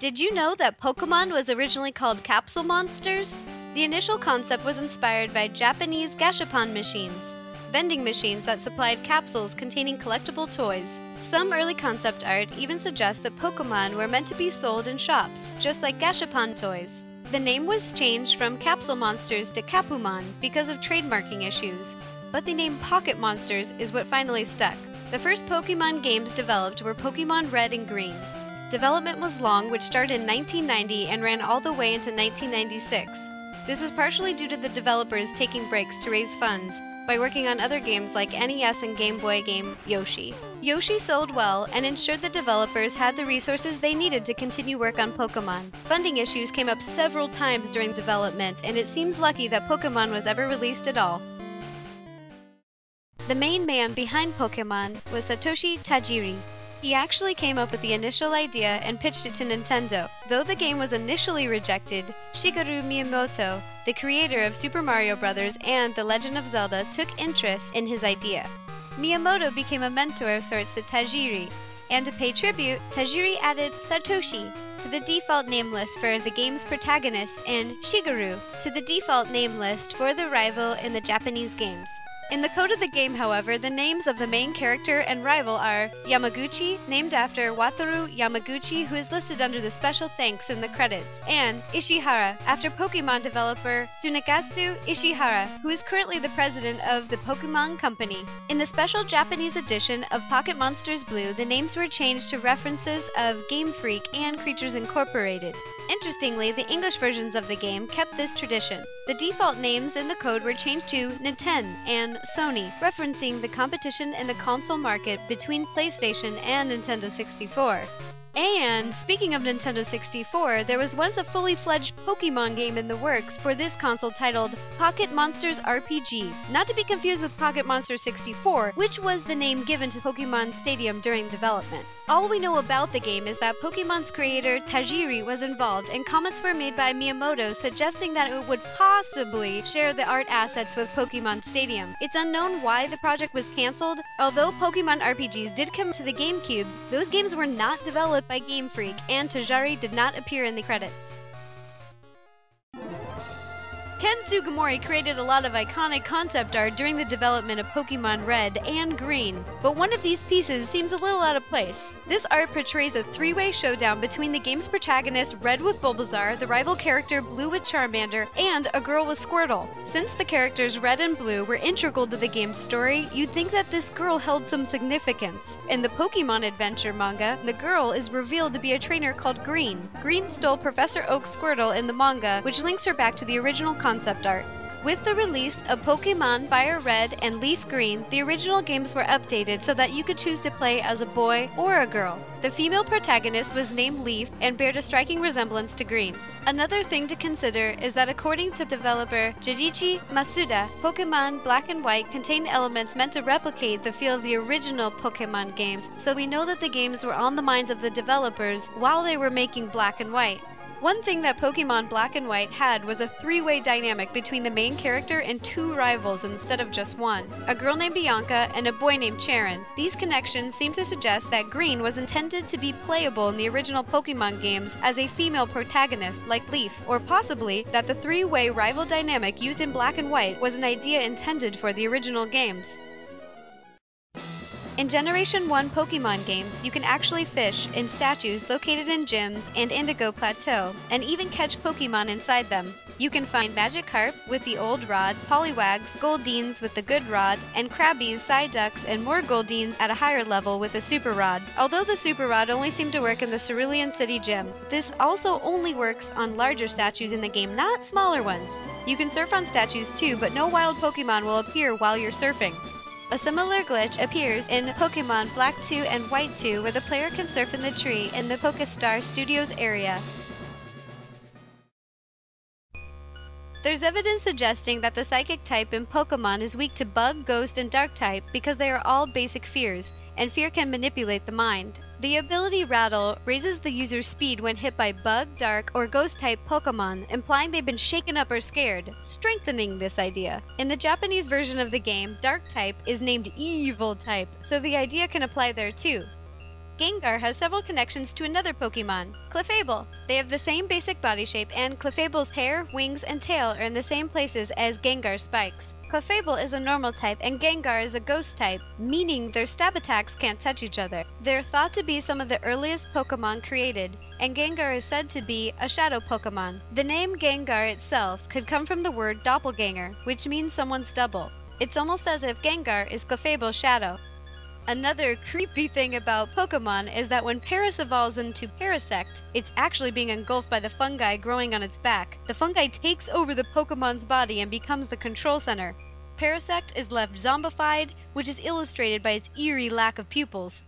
Did you know that Pokemon was originally called capsule monsters? The initial concept was inspired by Japanese gashapon machines, vending machines that supplied capsules containing collectible toys. Some early concept art even suggests that Pokemon were meant to be sold in shops, just like gashapon toys. The name was changed from capsule monsters to Capumon because of trademarking issues, but the name Pocket Monsters is what finally stuck. The first Pokemon games developed were Pokemon Red and Green. Development was long, which started in 1990 and ran all the way into 1996. This was partially due to the developers taking breaks to raise funds by working on other games like NES and Game Boy game Yoshi. Yoshi sold well and ensured the developers had the resources they needed to continue work on Pokemon. Funding issues came up several times during development, and it seems lucky that Pokemon was ever released at all. The main man behind Pokemon was Satoshi Tajiri. He actually came up with the initial idea and pitched it to Nintendo. Though the game was initially rejected, Shigeru Miyamoto, the creator of Super Mario Bros. And The Legend of Zelda, took interest in his idea. Miyamoto became a mentor of sorts to Tajiri, and to pay tribute, Tajiri added Satoshi to the default name list for the game's protagonist and Shigeru to the default name list for the rival in the Japanese games. In the code of the game, however, the names of the main character and rival are Yamaguchi, named after Wataru Yamaguchi, who is listed under the special thanks in the credits, and Ishihara, after Pokemon developer Tsunegatsu Ishihara, who is currently the president of the Pokemon Company. In the special Japanese edition of Pocket Monsters Blue, the names were changed to references of Game Freak and Creatures Incorporated. Interestingly, the English versions of the game kept this tradition. The default names in the code were changed to Nintendo and Sony, referencing the competition in the console market between PlayStation and Nintendo 64. And speaking of Nintendo 64, there was once a fully fledged Pokemon game in the works for this console titled Pocket Monsters RPG, not to be confused with Pocket Monsters 64, which was the name given to Pokemon Stadium during development. All we know about the game is that Pokemon's creator Tajiri was involved, and comments were made by Miyamoto suggesting that it would possibly share the art assets with Pokemon Stadium. It's unknown why the project was cancelled. Although Pokemon RPGs did come to the GameCube, those games were not developed by Game Freak, and Tajiri did not appear in the credits. Ken Sugimori created a lot of iconic concept art during the development of Pokemon Red and Green, but one of these pieces seems a little out of place. This art portrays a three-way showdown between the game's protagonist Red with Bulbasaur, the rival character Blue with Charmander, and a girl with Squirtle. Since the characters Red and Blue were integral to the game's story, you'd think that this girl held some significance. In the Pokemon Adventure manga, the girl is revealed to be a trainer called Green. Green stole Professor Oak's Squirtle in the manga, which links her back to the original concept art. With the release of Pokemon Fire Red and Leaf Green, the original games were updated so that you could choose to play as a boy or a girl. The female protagonist was named Leaf and bared a striking resemblance to Green. Another thing to consider is that according to developer Junichi Masuda, Pokemon Black and White contained elements meant to replicate the feel of the original Pokemon games, so we know that the games were on the minds of the developers while they were making Black and White. One thing that Pokemon Black and White had was a three-way dynamic between the main character and two rivals instead of just one, a girl named Bianca and a boy named Charon. These connections seem to suggest that Green was intended to be playable in the original Pokemon games as a female protagonist like Leaf, or possibly that the three-way rival dynamic used in Black and White was an idea intended for the original games. In Generation 1 Pokemon games, you can actually fish in statues located in gyms and Indigo Plateau, and even catch Pokemon inside them. You can find Magikarps with the Old Rod, Poliwags, Goldines with the Good Rod, and Krabbies, Psyducks, and more Goldines at a higher level with the Super Rod. Although the Super Rod only seemed to work in the Cerulean City Gym, this also only works on larger statues in the game, not smaller ones. You can surf on statues too, but no wild Pokemon will appear while you're surfing. A similar glitch appears in Pokemon Black 2 and White 2, where the player can surf in the tree in the Pokestar Studios area. There's evidence suggesting that the Psychic type in Pokemon is weak to Bug, Ghost, and Dark type because they are all basic fears, and fear can manipulate the mind. The ability Rattle raises the user's speed when hit by Bug, Dark, or Ghost-type Pokemon, implying they've been shaken up or scared, strengthening this idea. In the Japanese version of the game, Dark type is named Evil type, so the idea can apply there too. Gengar has several connections to another Pokemon, Clefable. They have the same basic body shape, and Clefable's hair, wings, and tail are in the same places as Gengar's spikes. Clefable is a normal type and Gengar is a ghost type, meaning their stab attacks can't touch each other. They're thought to be some of the earliest Pokemon created, and Gengar is said to be a shadow Pokemon. The name Gengar itself could come from the word doppelganger, which means someone's double. It's almost as if Gengar is Clefable's shadow. Another creepy thing about Pokemon is that when Paras evolves into Parasect, it's actually being engulfed by the fungi growing on its back. The fungi takes over the Pokemon's body and becomes the control center. Parasect is left zombified, which is illustrated by its eerie lack of pupils.